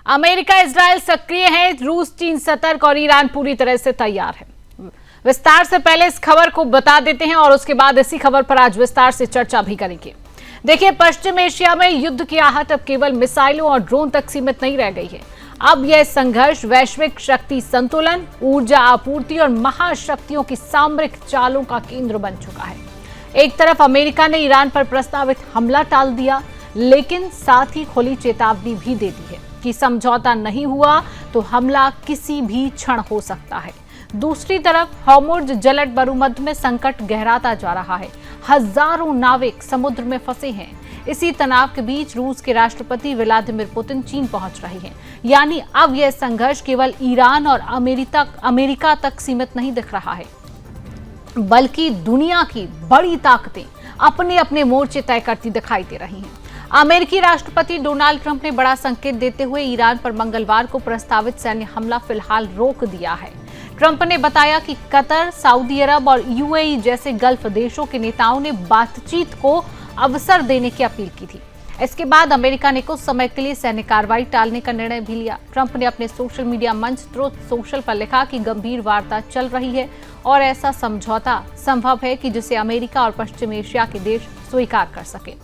America Israel सक्रिय है, रूस चीन सतर्क और ईरान पूरी तरह से तैयार है। विस्तार से पहले इस खबर को बता देते हैं और उसके बाद इसी खबर पर आज विस्तार से चर्चा भी करेंगे। देखिए, पश्चिम एशिया में युद्ध की आहट अब केवल मिसाइलों और ड्रोन तक सीमित नहीं रह गई है। अब यह संघर्ष वैश्विक शक्ति संतुलन, ऊर्जा आपूर्ति और महाशक्तियों की सामरिक चालों का केंद्र बन चुका है। एक तरफ अमेरिका ने ईरान पर प्रस्तावित हमला टाल दिया, लेकिन साथ ही खुली चेतावनी भी दे दी है कि समझौता नहीं हुआ तो हमला किसी भी क्षण हो सकता है। दूसरी तरफ हॉर्मुज़ जलद बरूमध्य में संकट गहराता जा रहा है। हजारों नाविक समुद्र में फंसे हैं। इसी तनाव के बीच रूस के राष्ट्रपति व्लादिमीर पुतिन चीन पहुंच रहे हैं। यानी अब यह संघर्ष केवल ईरान और अमेरिका तक सीमित नहीं दिख रहा है, बल्कि दुनिया की बड़ी ताकतें अपने अपने मोर्चे तय करती दिखाई दे रही हैं। अमेरिकी राष्ट्रपति डोनाल्ड ट्रंप ने बड़ा संकेत देते हुए ईरान पर मंगलवार को प्रस्तावित सैन्य हमला फिलहाल रोक दिया है। ट्रंप ने बताया कि कतर, सऊदी अरब और यूएई जैसे गल्फ देशों के नेताओं ने बातचीत को अवसर देने की अपील की थी। इसके बाद अमेरिका ने कुछ समय के लिए सैन्य कार्रवाई टालने का निर्णय भी लिया। ट्रंप ने अपने सोशल मीडिया मंच ट्रुथ सोशल पर लिखा कि गंभीर वार्ता चल रही है और ऐसा समझौता संभव है कि जिसे अमेरिका और पश्चिम एशिया के देश स्वीकार कर सके।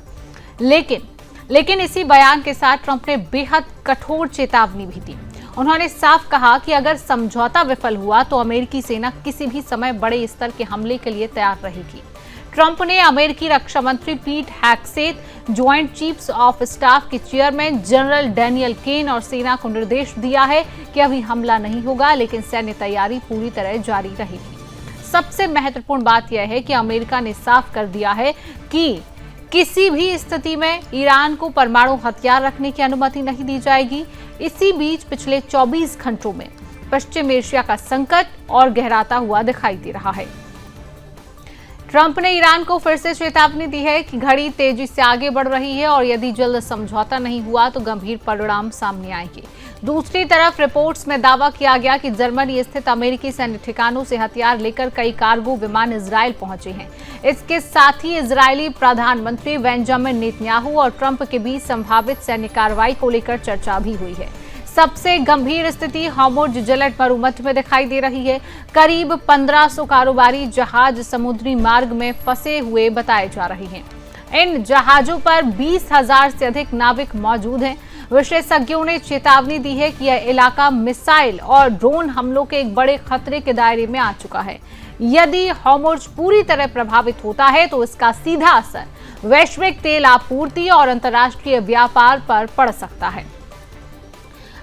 लेकिन इसी बयान के साथ ट्रंप ने बेहद कठोर चेतावनी भी दी। उन्होंने साफ कहा कि अगर समझौता विफल हुआ तो अमेरिकी सेना किसी भी समय बड़े स्तर के हमले के लिए तैयार रहेगी। ट्रंप ने अमेरिकी रक्षा मंत्री Pete Hegseth, joint chiefs of staff के चेयरमैन जनरल डैनियल केन और सेना को निर्देश दिया है कि अभी हमला नहीं होगा, लेकिन सैन्य तैयारी पूरी तरह जारी रहेगी। सबसे महत्वपूर्ण बात यह है कि अमेरिका ने साफ कर दिया है कि किसी भी स्थिति में ईरान को परमाणु हथियार रखने की अनुमति नहीं दी जाएगी। इसी बीच पिछले 24 घंटों में पश्चिम एशिया का संकट और गहराता हुआ दिखाई दे रहा है। ट्रंप ने ईरान को फिर से चेतावनी दी है कि घड़ी तेजी से आगे बढ़ रही है और यदि जल्द समझौता नहीं हुआ तो गंभीर परिणाम सामने आएंगे। दूसरी तरफ रिपोर्ट्स में दावा किया गया कि जर्मनी स्थित अमेरिकी सैन्य ठिकानों से हथियार लेकर कई कार्गो विमान इजराइल पहुंचे हैं। इसके साथ ही इजरायली प्रधानमंत्री बेंजामिन नेतन्याहू और ट्रंप के बीच संभावित सैन्य कार्रवाई को लेकर चर्चा भी हुई है। सबसे गंभीर स्थिति हॉर्मुज़ जलद बरूमध्य में दिखाई दे रही है। करीब 1500 कारोबारी जहाज समुद्री मार्ग में फंसे हुए बताए जा रहे हैं। इन जहाजों पर 20,000 से अधिक नाविक मौजूद हैं। विशेषज्ञों ने चेतावनी दी है कि यह इलाका मिसाइल और ड्रोन हमलों के एक बड़े खतरे के दायरे में आ चुका है। यदि हॉर्मुज़ पूरी तरह प्रभावित होता है तो इसका सीधा असर वैश्विक तेल आपूर्ति और अंतर्राष्ट्रीय व्यापार पर पड़ सकता है।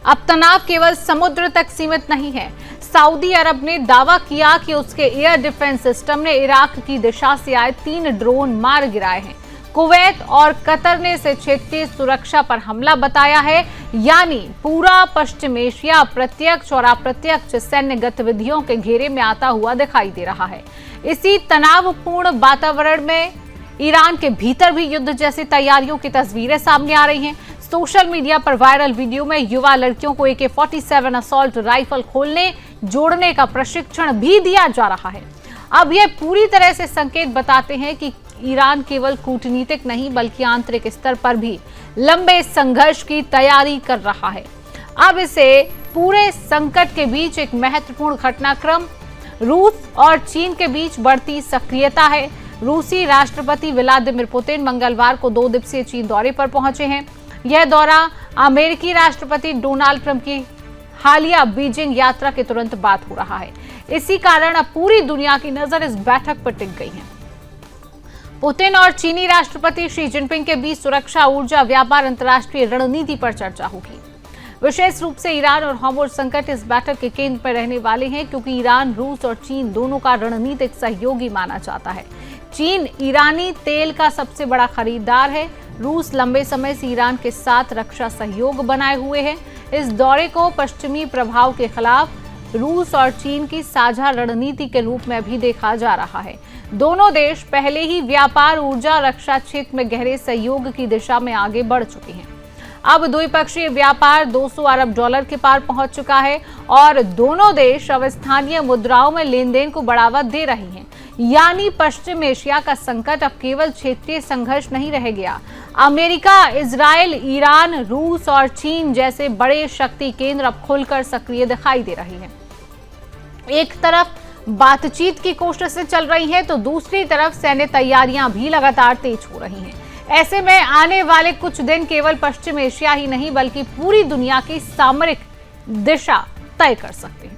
अब तनाव केवल समुद्र तक सीमित नहीं है। सऊदी अरब ने दावा किया कि उसके एयर डिफेंस सिस्टम ने इराक की दिशा से आए 3 ड्रोन मार गिराए हैं। कुवैत और कतर ने इसे क्षेत्रीय सुरक्षा पर हमला बताया है। यानी पूरा पश्चिम एशिया प्रत्यक्ष और अप्रत्यक्ष सैन्य गतिविधियों के घेरे में आता हुआ दिखाई दे रहा है। इसी तनावपूर्ण वातावरण में ईरान के भीतर भी युद्ध जैसी तैयारियों की तस्वीरें सामने आ रही हैं। सोशल मीडिया पर वायरल वीडियो में युवा लड़कियों को AK-47 असॉल्ट राइफल खोलने जोड़ने का प्रशिक्षण भी दिया जा रहा है। अब यह पूरी तरह से संकेत बताते हैं कि ईरान केवल कूटनीतिक नहीं बल्कि आंतरिक स्तर पर भी लंबे संघर्ष की तैयारी कर रहा है। अब इसे पूरे संकट के बीच एक महत्वपूर्ण घटनाक्रम रूस और चीन के बीच बढ़ती सक्रियता है। रूसी राष्ट्रपति व्लादिमीर पुतिन मंगलवार को 2 दिवसीय चीन दौरे पर पहुंचे हैं। यह दौरा अमेरिकी राष्ट्रपति डोनाल्ड ट्रंप की हालिया बीजिंग यात्रा के तुरंत बाद हो रहा है। इसी कारण अब पूरी दुनिया की नजर इस बैठक पर टिक गई है। पुतिन और चीनी राष्ट्रपति शी जिनपिंग के बीच सुरक्षा, ऊर्जा, व्यापार, अंतर्राष्ट्रीय रणनीति पर चर्चा होगी। विशेष रूप से ईरान और हॉर्मुज़ संकट इस बैठक के केंद्र पर रहने वाले हैं, क्योंकि ईरान रूस और चीन दोनों का रणनीतिक सहयोगी माना जाता है। चीन ईरानी तेल का सबसे बड़ा खरीदार है। रूस लंबे समय से ईरान के साथ रक्षा सहयोग बनाए हुए है। इस दौरे को पश्चिमी प्रभाव के खिलाफ रूस और चीन की साझा रणनीति के रूप में भी देखा जा रहा है। दोनों देश पहले ही व्यापार, ऊर्जा, रक्षा क्षेत्र में गहरे सहयोग की दिशा में आगे बढ़ चुके हैं। अब द्विपक्षीय व्यापार 200 अरब डॉलर के पार पहुंच चुका है और दोनों देश अब स्थानीय मुद्राओं में लेन देन को बढ़ावा दे रहे हैं। यानी पश्चिम एशिया का संकट अब केवल क्षेत्रीय संघर्ष नहीं रह गया। अमेरिका, इजराइल, ईरान, रूस और चीन जैसे बड़े शक्ति केंद्र अब खुलकर सक्रिय दिखाई दे रहे हैं। एक तरफ बातचीत की कोशिशें चल रही हैं तो दूसरी तरफ सैन्य तैयारियां भी लगातार तेज हो रही हैं। ऐसे में आने वाले कुछ दिन केवल पश्चिम एशिया ही नहीं बल्कि पूरी दुनिया की सामरिक दिशा तय कर सकते हैं।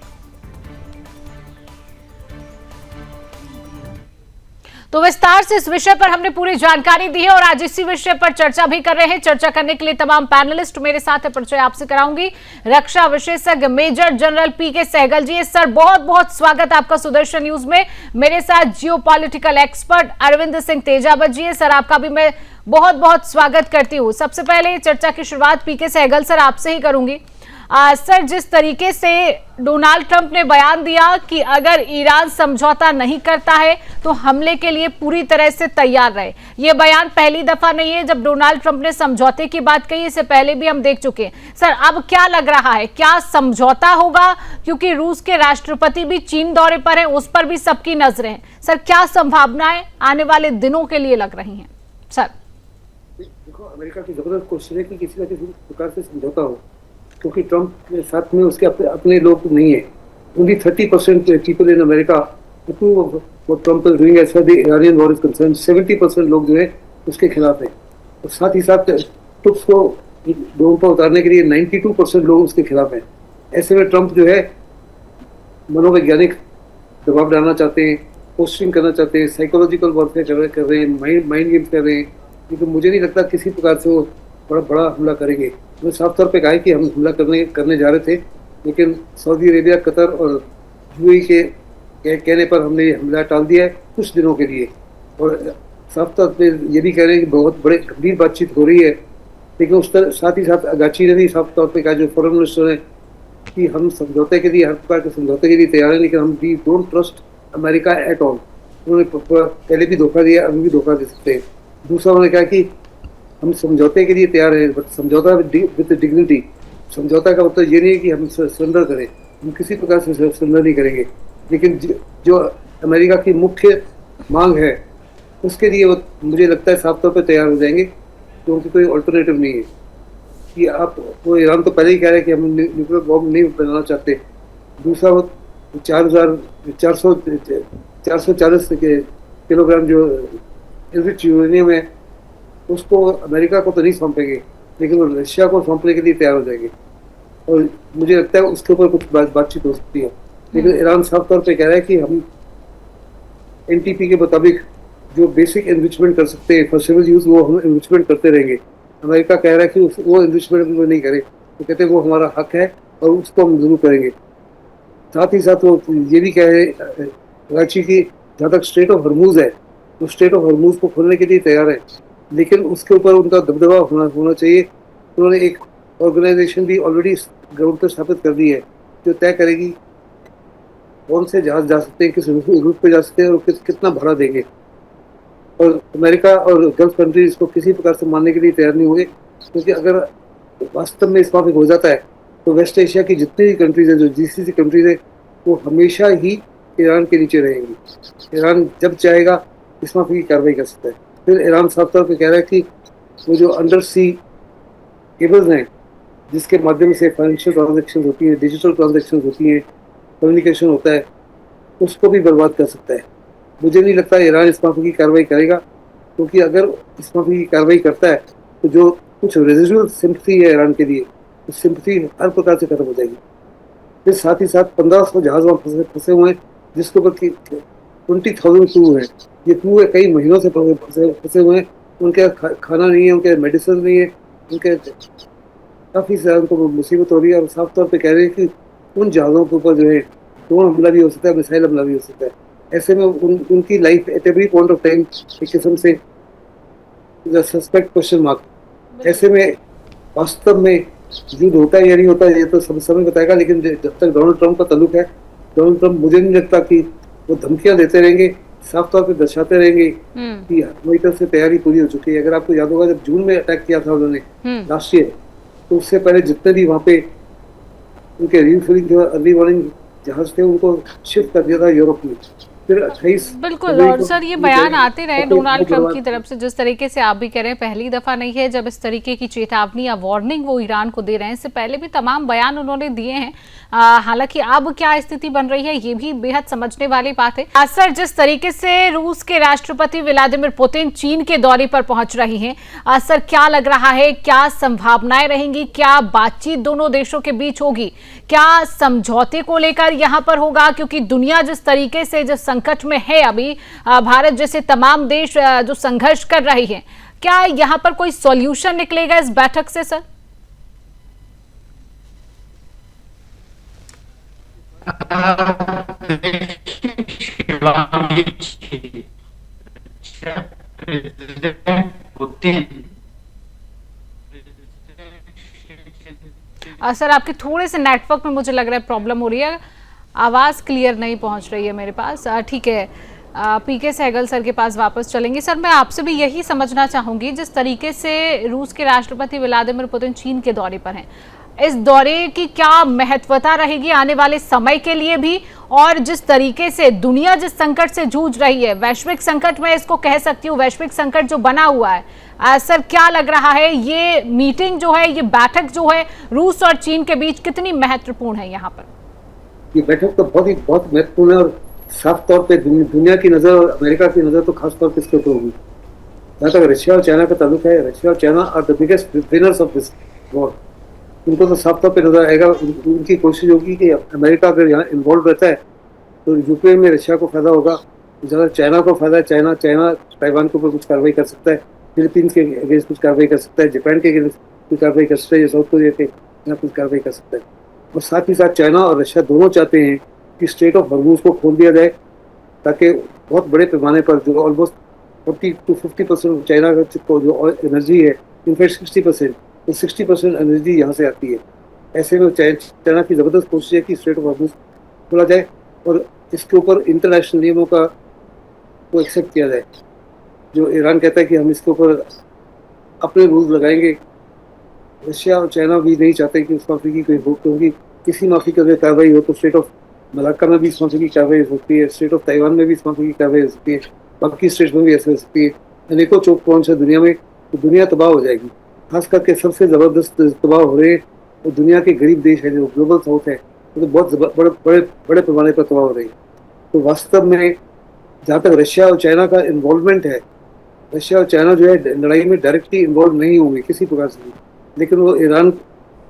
तो विस्तार से इस विषय पर हमने पूरी जानकारी दी है और आज इसी विषय पर चर्चा भी कर रहे हैं। चर्चा करने के लिए तमाम पैनलिस्ट मेरे साथ है। परिचय आपसे कराऊंगी। रक्षा विशेषज्ञ मेजर जनरल पीके सहगल जी। सर, बहुत बहुत स्वागत आपका सुदर्शन न्यूज में। मेरे साथ जियोपॉलिटिकल एक्सपर्ट अरविंद सिंह तेजावत जी है। सर, आपका भी मैं बहुत बहुत स्वागत करती हूँ। सबसे पहले चर्चा की शुरुआत पीके सहगल सर आपसे ही करूंगी। सर, जिस तरीके से डोनाल्ड ट्रंप ने बयान दिया कि अगर ईरान समझौता नहीं करता है तो हमले के लिए पूरी तरह से तैयार रहे, ये बयान पहली दफा नहीं है जब डोनाल्ड ट्रंप ने समझौते की बात कही। इससे पहले भी हम देख चुके हैं। सर, अब क्या लग रहा है, क्या समझौता होगा? क्योंकि रूस के राष्ट्रपति भी चीन दौरे पर हैं, उस पर भी सबकी नजरें हैं। सर, क्या संभावनाएं आने वाले दिनों के लिए लग रही हैं? सर, देखो, अमेरिका की जबरदस्त कोशिश है कि किसी न किसी प्रकार से समझौता हो, क्योंकि ट्रंप के साथ में उसके अपने लोग नहीं है। Only 30% people in America approve of what Trump is doing as far the Iranian war is concern. 70% लोग जो है उसके खिलाफ है। और साथ ही साथ ट्रुप्स को डोर पर उतारने के लिए 92% लोग उसके खिलाफ हैं। ऐसे में ट्रंप जो है मनोवैज्ञानिक दबाव डालना चाहते हैं, पोस्टिंग करना चाहते हैं, साइकोलॉजिकल वॉरफेयर कर रहे हैं, माइंड गेम्स कर रहे हैं। लेकिन मुझे नहीं लगता किसी प्रकार से वो बड़ा हमला करेंगे। उन्होंने साफ तौर पे कहा है कि हम हमला करने जा रहे थे, लेकिन सऊदी अरेबिया, कतर और यूएई के कहने पर हमने हमला टाल दिया है कुछ दिनों के लिए। और साफ तौर पे ये भी कह रहे हैं कि बहुत बड़े गंभीर बातचीत हो रही है। लेकिन उस तरह साथ ही साथ अगाची ने भी साफ तौर पर कहा, जो फॉरेन मिनिस्टर है, कि हम समझौते के लिए, हर प्रकार के समझौते के लिए तैयार हैं, लेकिन हम we don't trust America at all. उन्होंने पहले भी धोखा दिया, अभी भी धोखा दे सकते हैं। दूसरा उन्होंने कहा कि हम समझौते के लिए तैयार हैं, बट समझौता विद डिग्निटी। समझौता का मतलब ये नहीं है कि हम सरेंडर करें, हम किसी प्रकार से सरेंडर नहीं करेंगे। लेकिन जो अमेरिका की मुख्य मांग है उसके लिए वो मुझे लगता है साफ तौर पर तैयार हो जाएंगे, क्योंकि कोई अल्टरनेटिव नहीं है। कि आप वो ईरान तो पहले ही कह रहे हैं कि हम न्यूक्लियर बॉम्ब नहीं बनाना चाहते। दूसरा वो 440 किलोग्राम जो एनरिच्ड यूरेनियम है उसको अमेरिका को तो नहीं सौंपेंगे, लेकिन वो रशिया को सौंपने के लिए तैयार हो जाएंगे। और मुझे लगता है उसके ऊपर कुछ बातचीत हो सकती है। लेकिन ईरान साफ तौर पे कह रहा है कि हम एनटीपी के मुताबिक जो बेसिक एनरिचमेंट कर सकते हैं फॉर सिविल यूज, वो हम एनरिचमेंट करते रहेंगे। अमेरिका कह रहा है कि वो एनरिचमेंट वो नहीं करे, तो कहते हैं वो हमारा हक है और उसको हम जरूर करेंगे। साथ ही साथ वो ये भी कह रहे हैं कराची की जहाँ तक स्ट्रेट ऑफ हॉर्मूज है, तो स्ट्रेट ऑफ हॉर्मूज को खोलने के लिए तैयार है, लेकिन उसके ऊपर उनका दबदबा होना चाहिए। उन्होंने एक ऑर्गेनाइजेशन भी ऑलरेडी ग्राउंड पर स्थापित कर दी है जो तय करेगी कौन से जहाज जा सकते हैं, किस रूट पे जा सकते हैं और कितना भाड़ा देंगे। और अमेरिका और गल्फ कंट्री इसको किसी प्रकार से मानने के लिए तैयार नहीं होंगे, क्योंकि अगर वास्तव में इस माफिक हो जाता है तो वेस्ट एशिया की जितनी भी कंट्रीज है, जो जीसीसी कंट्रीज है, वो हमेशा ही ईरान के नीचे रहेंगी। ईरान जब चाहेगा इस माफी की कार्रवाई कर सकता है। फिर ईरान साफ तौर पर कह रहा है कि वो जो अंडर सी केबल्स हैं जिसके माध्यम से फाइनेंशियल ट्रांजेक्शन होती है, डिजिटल ट्रांजेक्शन होती हैं, कम्युनिकेशन होता है, उसको भी बर्बाद कर सकता है। मुझे नहीं लगता ईरान इस माफी की कार्रवाई करेगा, क्योंकि अगर इस माफी की कार्रवाई करता है तो जो कुछ रेजिडुअल सिंपथी है ईरान के लिए, उस सिंपथी हर प्रकार से खत्म हो जाएगी। फिर साथ ही साथ 1500 जहाज वहाँ फंसे हुए हैं, जिसके ऊपर 20,000 क्रू है। ये क्रू है कई महीनों से फंसे हुए हैं, उनके खाना नहीं है, उनके मेडिसिन नहीं है, उनके काफ़ी ज़्यादा उनको मुसीबत हो रही है। और साफ तौर पे कह रहे हैं कि उन जहाज़ों के ऊपर जो है ड्रोन हमला भी हो सकता है, मिसाइल हमला भी हो सकता है। ऐसे में उनकी life at every point of time एक किस्म से सस्पेक्ट क्वेश्चन मार्क। ऐसे में वास्तव में युद्ध होता है या नहीं होता है ये तो समय बताएगा, लेकिन जब तक डोनाल्ड ट्रंप का ताल्लुक है, डोनाल्ड ट्रंप मुझे नहीं लगता कि वो धमकियां देते रहेंगे, साफ तौर पे दर्शाते रहेंगे कि हमारी तरफ से तैयारी पूरी हो चुकी है। अगर आपको याद होगा जब जून में अटैक किया था उन्होंने लास्ट ईयर, तो उससे पहले जितने भी वहाँ पे उनके रिफ्यूलिंग जो अर्ली वार्निंग जहाज थे उनको शिफ्ट कर दिया था यूरोप में। फिर 28 बिल्कुल। और सर ये बयान आते रहे डोनाल्ड ट्रंप की तरफ से, जिस तरीके से आप भी कह रहे हैं, पहली दफा नहीं है जब इस तरीके की चेतावनी या वार्निंग वो ईरान को दे रहे हैं। इससे पहले भी तमाम बयान उन्होंने दिए हैं। हालांकि अब क्या स्थिति बन रही है ये भी बेहद समझने वाली बात है। सर, जिस तरीके से रूस के राष्ट्रपति व्लादिमीर पुतिन चीन के दौरे पर पहुंच रही हैं, सर क्या लग रहा है, क्या संभावनाएं रहेंगी, क्या बातचीत दोनों देशों के बीच होगी, क्या समझौते को लेकर यहां पर होगा? क्योंकि दुनिया जिस तरीके से जिस संकट में है अभी, भारत जैसे तमाम देश जो संघर्ष कर रही हैं, क्या यहां पर कोई सॉल्यूशन निकलेगा इस बैठक से सर? सर आपके थोड़े से नेटवर्क में मुझे लग रहा है प्रॉब्लम हो रही है, आवाज़ क्लियर नहीं पहुंच रही है मेरे पास। ठीक है, पीके सहगल सर के पास वापस चलेंगे। सर मैं आपसे भी यही समझना चाहूंगी, जिस तरीके से रूस के राष्ट्रपति व्लादिमीर पुतिन चीन के दौरे पर हैं, इस दौरे की क्या महत्वता रहेगी आने वाले समय के लिए भी, और जिस तरीके से दुनिया जिस संकट से जूझ रही है, वैश्विक संकट मैं इसको कह सकती हूँ, वैश्विक संकट जो बना हुआ है, सर क्या लग रहा है ये मीटिंग जो है, ये बैठक जो है रूस और चीन के बीच कितनी महत्वपूर्ण है यहाँ पर? ये बैठक तो बहुत महत्वपूर्ण है, और साफ तौर पे दुनिया की नजर और अमेरिका की नजर तो खास तौर पे इसके ऊपर होगी। जहाँ तक रशिया और चाइना का ताल्लुक है, रशिया और China are the biggest winners of this war. उनको तो साफ तौर पे नजर आएगा। उनकी कोशिश होगी कि अमेरिका अगर यहाँ इन्वॉल्व रहता है तो यूक्रेन में रशिया को फायदा होगा, ज़्यादा चाइना को फायदा है। चाइना ताइवान के ऊपर कुछ कार्रवाई कर सकता है, फिलीपींस के अगेंस्ट कुछ कार्रवाई कर सकता है, जापान के अगेंस्ट कुछ कार्रवाई कर सकता है, या साउथ कोरिया के यहाँ कुछ कार्रवाई कर सकता है। और साथ ही साथ चाइना और रशिया दोनों चाहते हैं कि स्ट्रेट ऑफ हॉर्मूज को खोल दिया जाए, ताकि बहुत बड़े पैमाने पर जो ऑलमोस्ट 40 to 50% चाइना का जो एनर्जी है, इनफैक्ट 60%, तो 60% एनर्जी यहाँ से आती है। ऐसे में चाइना की ज़बरदस्त कोशिश है कि स्ट्रेट ऑफ हॉर्मूज खोला जाए और इसके ऊपर इंटरनेशनल नियमों का को एक्सेप्ट किया जाए। जो ईरान कहता है कि हम इसके ऊपर अपने रूल लगाएंगे, रशिया और चाइना भी नहीं चाहते कि उस माफी की कोई हो, क्योंकि किसी माफी की अगर कार्रवाई हो तो स्टेट ऑफ मलाक्का में भी इस माफी की कार्रवाई हो सकती है, स्टेट ऑफ ताइवान में भी इस माफी की कार्रवाई हो सकती है, बाकी स्टेट्स में भी ऐसे हो सकती है। अनेकों चौक पहुंच है दुनिया में, तो दुनिया तबाह हो जाएगी। खास करके सबसे ज़बरदस्त तबाह हो रहे हैं और दुनिया के गरीब देश है, जो ग्लोबल साउथ है, वो तो बहुत बड़े पैमाने पर तबाह हो रही है। तो वास्तव में जहाँ तक रशिया और चाइना का इन्वॉल्वमेंट है, रशिया और चाइना जो है लड़ाई में डायरेक्टली इन्वॉल्व नहीं होंगे किसी प्रकार से भी, लेकिन वो ईरान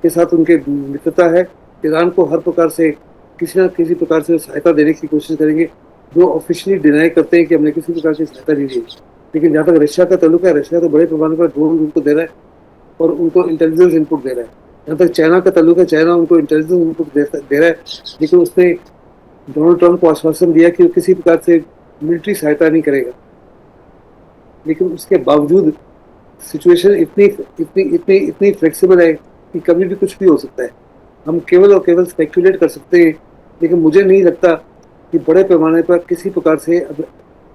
के साथ उनके मित्रता है। ईरान को हर प्रकार से किसी न किसी प्रकार से सहायता देने की कोशिश करेंगे, जो ऑफिशियली डिनाई करते हैं कि हमने किसी प्रकार की सहायता नहीं दी। लेकिन जहाँ तक रशिया का ताल्लुक है, रशिया तो बड़े पैमाने पर ड्रोन उनको दे रहा है और उनको इंटेलिजेंस इनपुट दे रहा है। जहाँ तक चाइना का ताल्लुक है, चाइना उनको इंटेलिजेंस इनपुट दे रहा है, लेकिन उसने डोनाल्ड ट्रंप को आश्वासन दिया कि वो किसी प्रकार से मिलिट्री सहायता नहीं करेगा। लेकिन उसके बावजूद सिचुएशन इतनी फ्लेक्सिबल है कि कभी भी कुछ भी हो सकता है। हम केवल और केवल स्पेकुलेट कर सकते हैं, लेकिन मुझे नहीं लगता कि बड़े पैमाने पर किसी प्रकार से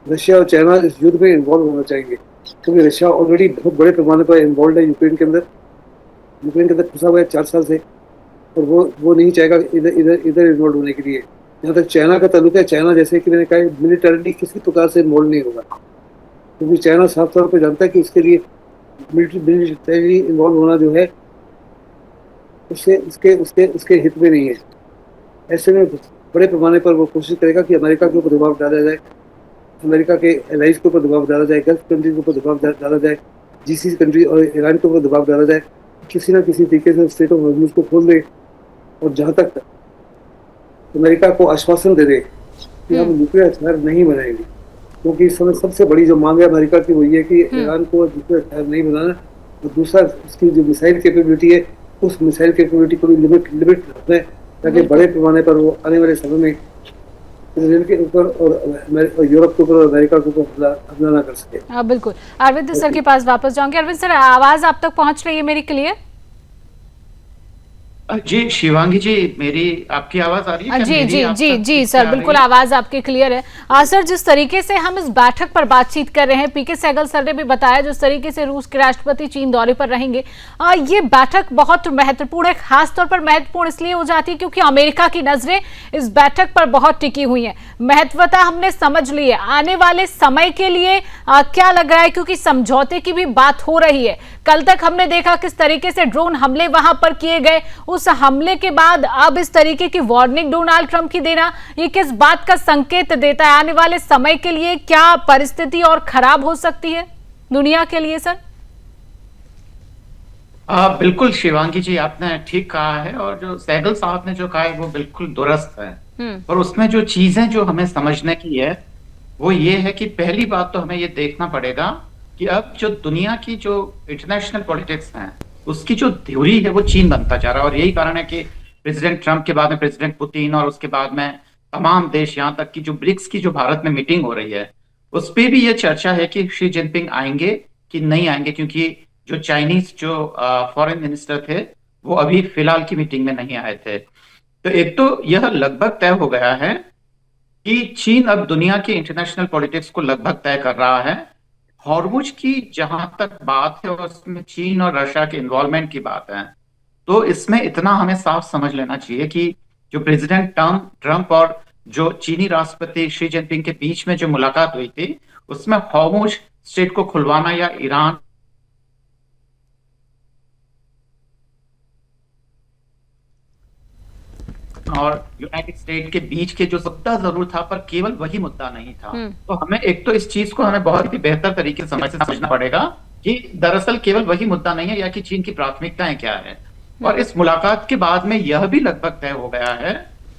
रशिया और चाइना इस युद्ध में इन्वॉल्व होना चाहिए, क्योंकि रशिया ऑलरेडी बहुत बड़े पैमाने पर इन्वॉल्व है यूक्रेन के अंदर फंसा हुआ है 4 साल से, और वो नहीं चाहेगा इधर इन्वॉल्व होने के लिए। जहाँ तक चाइना का ताल्लुक है, चाइना जैसे कि मैंने कहा मिलिटरीली किसी प्रकार से इन्वॉल्व नहीं होगा, क्योंकि चाइना साफ तौर पर जानता है कि इसके लिए मिलिटरी इन्वॉल्व होना जो है उसके हित में नहीं है। ऐसे में बड़े पैमाने पर वो कोशिश करेगा कि अमेरिका के ऊपर दबाव डाला जाए, अमेरिका के एलाइज के ऊपर दबाव डाला जाए, गल्फ कंट्रीज के ऊपर दबाव डाला जाए, जीसीसी कंट्री और ईरान के ऊपर दबाव डाला जाए, किसी न किसी तरीके से स्टेट ऑफ हॉर्मूज को खोल दे। और जहाँ तक अमेरिका को आश्वासन दे दे कि हम न्यूक्लियर हथियार नहीं बनाएंगे, क्योंकि इस समय सबसे बड़ी जो मांग है अमेरिका की वो ये कि ईरान को न्यूक्लियर हथियार नहीं बनाना, और दूसरा उसकी जो मिसाइल कैपेबिलिटी है, उस मिसाइल कैपेबिलिटी को भी लिमिट रखना है, ताकि बड़े पैमाने पर वो आने वाले समय में इसराइल के ऊपर और यूरोप के ऊपर और अमेरिका के ऊपर हमला ना कर सके। हाँ बिल्कुल। अरविंद सर के पास वापस जाऊंगे। अरविंद सर, आवाज आप तक पहुंच रही है मेरी क्लियर? जी शिवांगी जी, मेरी आपकी आवाज आ रही है क्या? जी मेरी जी आप जी तक जी ठीक से सर, आ रही बिल्कुल है? आवाज आपकी क्लियर है। सर, जिस तरीके से हम इस बैठक पर बातचीत कर रहे हैं, पीके सहगल सर ने भी बताया जिस तरीके से रूस के राष्ट्रपति चीन दौरे पर रहेंगे, ये बैठक बहुत महत्वपूर्ण है। खास तौर पर महत्वपूर्ण इसलिए हो जाती है क्योंकि अमेरिका की नजरें इस बैठक पर बहुत टिकी हुई है। महत्वता हमने समझ ली है। आने वाले समय के लिए क्या लग रहा है, क्योंकि समझौते की भी बात हो रही है। कल तक हमने देखा किस तरीके से ड्रोन हमले वहां पर किए गए, उस हमले के बाद अब इस तरीके की वार्निंग डोनाल्ड ट्रंप की देना, ये किस बात का संकेत देता है? आने वाले समय के लिए क्या परिस्थिति और खराब हो सकती है दुनिया के लिए सर? बिल्कुल शिवांगी जी, आपने ठीक कहा है, और जो सहगल साहब ने जो कहा है वो बिल्कुल दुरुस्त है। हम्म। और उसमें जो चीजें जो हमें समझने की है वो ये है कि पहली बात तो हमें ये देखना पड़ेगा कि अब जो दुनिया की जो इंटरनेशनल पॉलिटिक्स है उसकी जो ध्युरी है वो चीन बनता जा रहा है। और यही कारण है कि प्रेसिडेंट ट्रंप के बाद में प्रेसिडेंट पुतिन, और उसके बाद में तमाम देश, यहाँ तक कि जो ब्रिक्स की जो भारत में मीटिंग हो रही है उस पे भी ये चर्चा है कि शी जिनपिंग आएंगे कि नहीं आएंगे, क्योंकि जो चाइनीज जो फॉरेन मिनिस्टर थे वो अभी फिलहाल की मीटिंग में नहीं आए थे। तो एक तो यह लगभग तय हो गया है कि चीन अब दुनिया की इंटरनेशनल पॉलिटिक्स को लगभग तय कर रहा है। हॉर्मुज की जहां तक बात है और उसमें चीन और रशिया के इन्वॉल्वमेंट की बात है, तो इसमें इतना हमें साफ समझ लेना चाहिए कि जो प्रेसिडेंट ट्रंप और जो चीनी राष्ट्रपति शी जिनपिंग के बीच में जो मुलाकात हुई थी उसमें हॉर्मुज स्ट्रेट को खुलवाना या ईरान और यूनाइटेड स्टेट के बीच के जो मुद्दा जरूर था, पर केवल वही मुद्दा नहीं था। तो हमें एक तो इस चीज को हमें बहुत ही बेहतर तरीके से समझना पड़ेगा कि दरअसल केवल वही मुद्दा नहीं है, या कि चीन की प्राथमिकताएं क्या है। और इस मुलाकात के बाद में यह भी लगभग तय हो गया है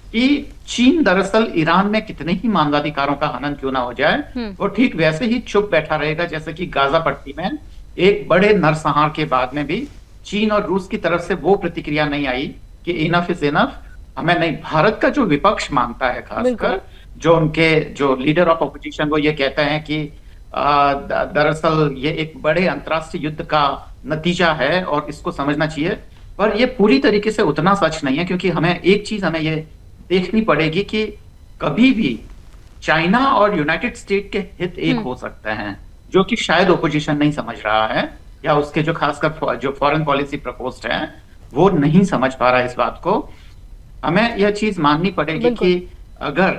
कि चीन दरअसल ईरान में कितने ही मानवाधिकारों का हनन क्यों ना हो जाए वो ठीक वैसे ही चुप बैठा रहेगा, जैसे कि गाजा पट्टी में एक बड़े नरसंहार के बाद में भी चीन और रूस की तरफ से वो प्रतिक्रिया नहीं आई कि इनफ इज इनफ, हमें नहीं। भारत का जो विपक्ष मानता है, खासकर जो उनके जो लीडर ऑफ अपोजिशन, वो ये कहते हैं कि दरअसल ये एक बड़े अंतर्राष्ट्रीय युद्ध का नतीजा है और इसको समझना चाहिए। पर ये पूरी तरीके से उतना सच नहीं है, क्योंकि हमें एक चीज हमें ये देखनी पड़ेगी कि कभी भी चाइना और यूनाइटेड स्टेट के हित एक हो सकते हैं, जो कि शायद ओपोजिशन नहीं समझ रहा है, या उसके जो खासकर जो फॉरेन पॉलिसी प्रपोज्ड है वो नहीं समझ पा रहा है इस बात को। हमें यह चीज माननी पड़ेगी कि अगर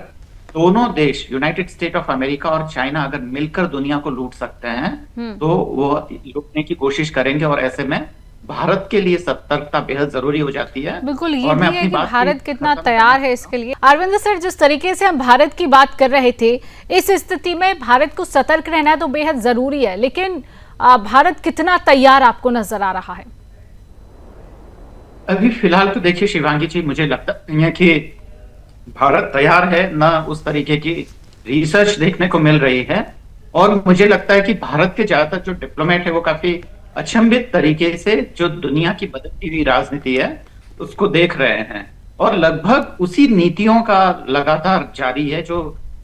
दोनों देश यूनाइटेड स्टेट ऑफ अमेरिका और चाइना अगर मिलकर दुनिया को लूट सकते हैं तो वो लूटने की कोशिश करेंगे, और ऐसे में भारत के लिए सतर्कता बेहद जरूरी हो जाती है। बिल्कुल, ये और मैं भी है अपनी कि बात भारत कितना तैयार है इसके लिए। अरविंद सर, जिस तरीके से हम भारत की बात कर रहे थे, इस स्थिति में भारत को सतर्क रहना तो बेहद जरूरी है, लेकिन भारत कितना तैयार आपको नजर आ रहा है? अभी फिलहाल तो देखिए शिवांगी जी, मुझे लगता नहीं है कि भारत तैयार है, ना उस तरीके की रिसर्च देखने को मिल रही है। और मुझे लगता है कि भारत के ज्यादातर जो डिप्लोमेट है वो काफी अचंभित तरीके से जो दुनिया की बदलती हुई राजनीति है उसको देख रहे हैं, और लगभग उसी नीतियों का लगातार जारी है जो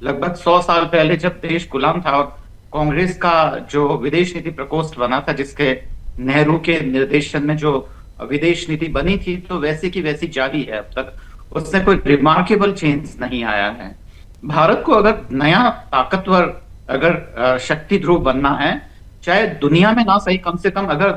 लगभग 100 साल पहले जब देश गुलाम था और कांग्रेस का जो विदेश नीति प्रकोष्ठ बना था, जिसके नेहरू के निर्देशन में जो विदेश नीति बनी थी, तो वैसे की वैसी जारी है अब तक। उससे कोई रिमार्केबल चेंज नहीं आया है। भारत को अगर नया ताकतवर अगर शक्ति ध्रुव बनना है, चाहे दुनिया में ना सही, कम से कम अगर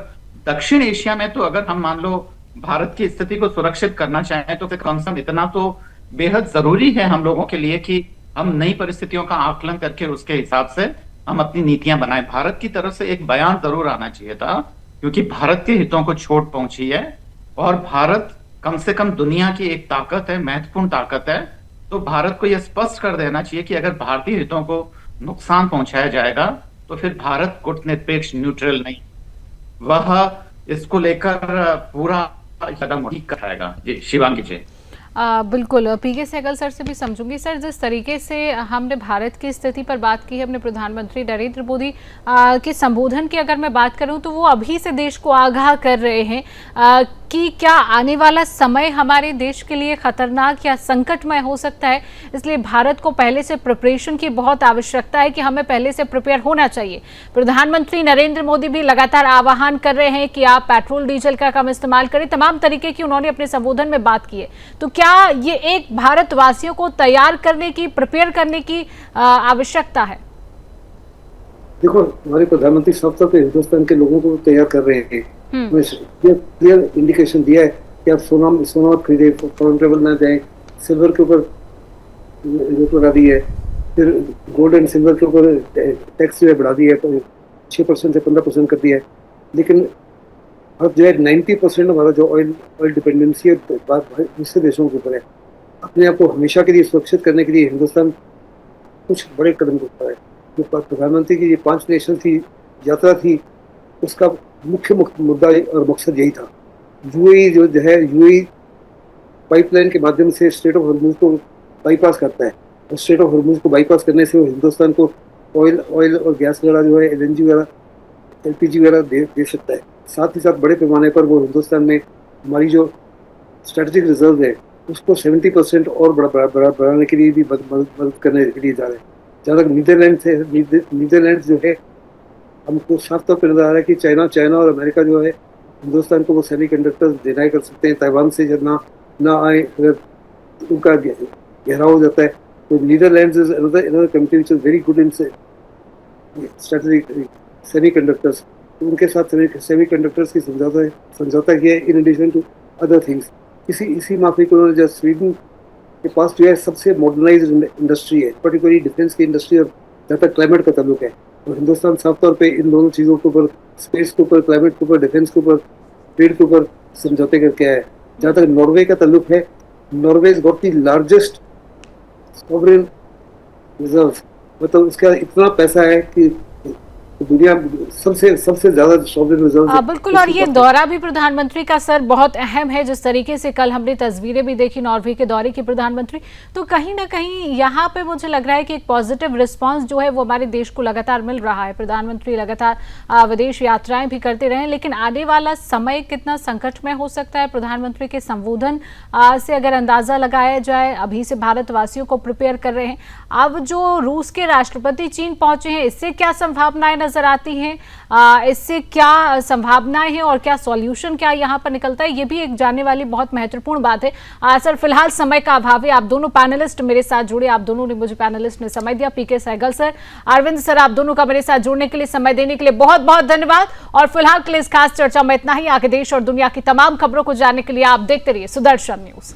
दक्षिण एशिया में, तो अगर हम मान लो भारत की स्थिति को सुरक्षित करना चाहें तो फिर कम से कम इतना तो बेहद जरूरी है हम लोगों के लिए कि हम नई परिस्थितियों का आकलन करके उसके हिसाब से हम अपनी नीतियां बनाएं। भारत की तरफ से एक बयान जरूर आना चाहिए था, क्योंकि भारत के हितों को चोट पहुंची है, और भारत कम से कम दुनिया की एक ताकत है, महत्वपूर्ण ताकत है। तो भारत को यह स्पष्ट कर देना चाहिए कि अगर भारतीय हितों को नुकसान पहुंचाया जाएगा तो फिर भारत कूटनिरपेक्ष न्यूट्रल नहीं, वह इसको लेकर पूरा कदम उठाएगा। जी शिवांगी जी। बिल्कुल, पीके सहगल सर से भी समझूंगी। सर, जिस तरीके से हमने भारत की स्थिति पर बात की है, अपने प्रधानमंत्री नरेंद्र मोदी के संबोधन की अगर मैं बात करूं तो वो अभी से देश को आगाह कर रहे हैं कि क्या आने वाला समय हमारे देश के लिए खतरनाक या संकटमय हो सकता है, इसलिए भारत को पहले से प्रिपरेशन की बहुत आवश्यकता है कि हमें पहले से प्रिपेयर होना चाहिए। प्रधानमंत्री नरेंद्र मोदी भी लगातार आह्वान कर रहे हैं कि आप पेट्रोल डीजल का कम इस्तेमाल करें, तमाम तरीके की उन्होंने अपने संबोधन में बात की है। तो क्या ये एक भारतवासियों को तैयार करने की, प्रिपेयर करने की आवश्यकता है? देखो, हमारे प्रधानमंत्री साफ तौर पे हिंदुस्तान के लोगों को तैयार कर रहे हैं। क्लियर इंडिकेशन दिया है कि आप सोना खरीदे, फॉरेन ट्रेवल ना जाए, सिल्वर के ऊपर रोक लगा दी है, फिर गोल्ड एंड सिल्वर के ऊपर टैक्स जो है बढ़ा दी है, 6% से 15% कर दिया है। लेकिन अब जो है 90% हमारा जो ऑयल डिपेंडेंसी है दूसरे देशों के ऊपर है। अपने आप को हमेशा के लिए सुरक्षित करने के लिए हिंदुस्तान कुछ बड़े कदम उठा है। जो प्रधानमंत्री की ये 5 नेशन की यात्रा थी, उसका मुख्य मुद्दा और मकसद यही था। यूएई जो है, यूएई पाइपलाइन के माध्यम से स्ट्रेट ऑफ हॉर्मुज को बाईपास करता है, और स्ट्रेट ऑफ हॉर्मुज को बाईपास करने से वो हिंदुस्तान को ऑयल और गैस वगैरह जो है, एलएनजी वगैरह, एलपीजी वगैरह दे सकता है। साथ ही साथ बड़े पैमाने पर वो हिंदुस्तान में हमारी जो स्ट्रेटेजिक रिजर्व है उसको 70% और बढ़ाने के लिए भी मदद करने के लिए जा रहे हैं। जहाँ तक नीदरलैंड जो है, हमको साफ तौर पर नजर आ रहा है कि चाइना और अमेरिका जो है हिंदुस्तान को वो सेमीकंडक्टर्स डिनाई कर सकते हैं। ताइवान से जब ना आए, अगर उनका घेराव हो जाता है, तो Netherland is another country which is very good in strategic semiconductors. तो उनके साथ सेमीकंडक्टर्स की समझौता किया है, in addition to other things. इसी माफी को उन्होंने, जब स्वीडन के पास जो है सबसे मॉडर्नाइज्ड इंडस्ट्री है, पर्टिकुलरली डिफेंस की इंडस्ट्री, और जहाँ तक क्लाइमेट का ताल्लुक है, और हिंदुस्तान साफ तौर पे इन दोनों चीज़ों के ऊपर, स्पेस के ऊपर, क्लाइमेट के ऊपर, डिफेंस के ऊपर, ट्रेड के ऊपर समझौते करके आया है। जहाँ तक नॉर्वे का ताल्लुक है, Norway is got the largest sovereign reserve, मतलब उसका इतना पैसा है कि दुनिया सबसे ज्यादा सॉवरेन रिजर्व। बिल्कुल, और ये दौरा भी प्रधानमंत्री का सर बहुत अहम है। जिस तरीके से कल हमने तस्वीरें भी देखी नॉर्वे के दौरे की प्रधानमंत्री, तो कहीं ना कहीं यहाँ पे मुझे लग रहा है कि एक पॉजिटिव रिस्पांस जो है वो हमारे देश को लगातार मिल रहा है। प्रधानमंत्री लगातार विदेश यात्राएं भी करते रहे, लेकिन आने वाला समय कितना संकटमय हो सकता है, प्रधानमंत्री के संबोधन से अगर अंदाजा लगाया जाए, अभी से भारतवासियों को प्रिपेयर कर रहे हैं। अब जो रूस के राष्ट्रपति चीन पहुंचे हैं, इससे क्या संभावनाएं नजर आती हैं, इससे क्या संभावनाएं हैं और क्या सॉल्यूशन क्या यहाँ पर निकलता है, ये भी एक जानने वाली बहुत महत्वपूर्ण बात है। सर, फिलहाल समय का अभाव है, आप दोनों पैनलिस्ट मेरे साथ जुड़े, आप दोनों ने मुझे पैनलिस्ट ने समय दिया। पीके सहगल सर, अरविंद सर, आप दोनों का मेरे साथ जुड़ने के लिए, समय देने के लिए बहुत बहुत धन्यवाद। और फिलहाल के लिए इस खास चर्चा में इतना ही। आगे देश और दुनिया की तमाम खबरों को जानने के लिए आप देखते रहिए सुदर्शन न्यूज।